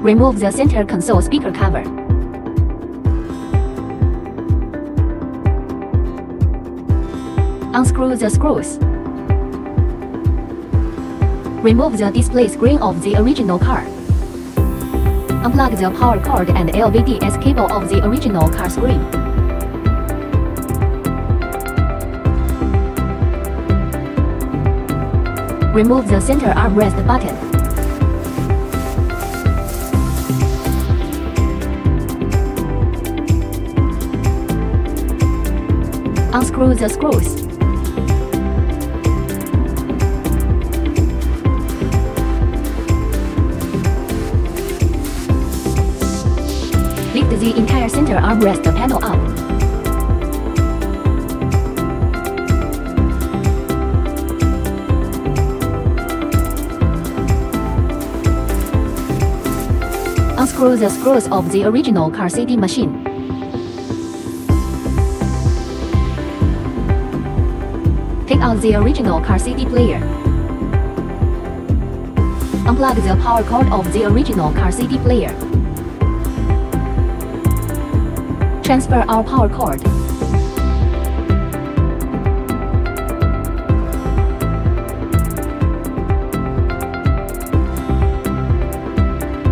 Remove the center console speaker cover. Unscrew the screws. Remove the display screen of the original car. Unplug the power cord and LVDS cable of the original car screen. Remove the center armrest button. Unscrew the screws. Lift the entire center armrest panel up. Unscrew the screws of the original car CD machine. Take out the original car CD player. Unplug the power cord of the original car CD player. Transfer our power cord.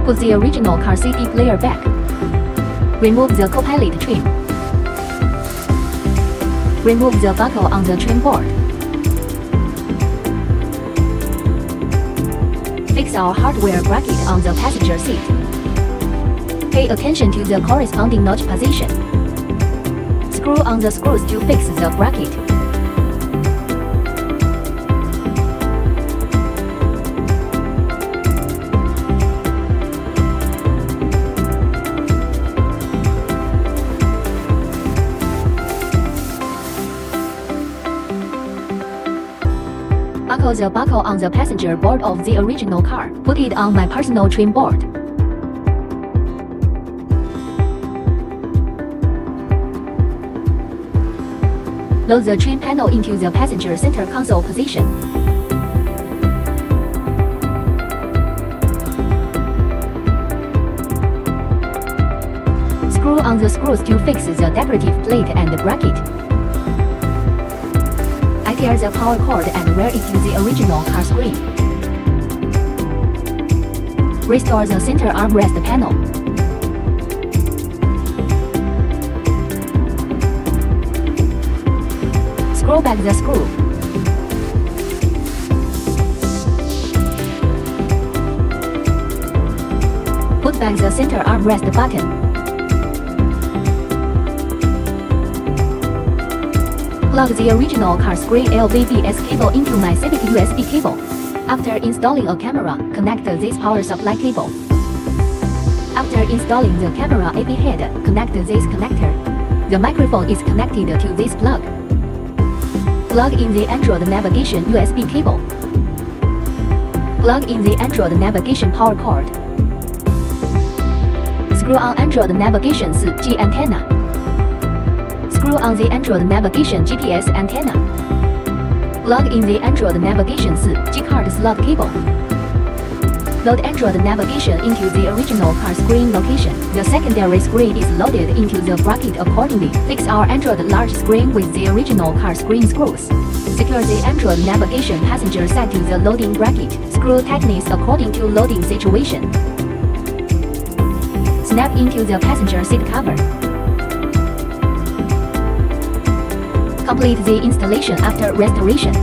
Put the original car CD player back. Remove the co-pilot trim. Remove the buckle on the trim board. Fix our hardware bracket on the passenger seat. Pay attention to the corresponding notch position. Screw on the screws to fix the bracket. Buckle the buckle on the passenger board of the original car. Put it on my personal trim board. Load the trim panel into the passenger center console position. Screw on the screws to fix the decorative plate and bracket. Adhere the power cord and wear it to the original car screen. Restore the center armrest panel. Screw back the screw. Put back the center armrest button. Plug the original car screen LVDS cable into my Civic USB cable. After installing a camera, connect this power supply cable. After installing the camera AV head, connect this connector. The microphone is connected to this plug. Plug in the Android navigation USB cable. Plug in the Android navigation power cord. Screw on Android navigation 4G antenna. Screw on the Android navigation GPS antenna. Plug in the Android navigation 4G card slot cable. Load Android navigation into the original car screen location. The secondary screen is loaded into the bracket accordingly. Fix our Android large screen with the original car screen screws. Secure the Android navigation passenger side to the loading bracket. Screw tightness according to loading situation. Snap into the passenger seat cover. Complete the installation after restoration.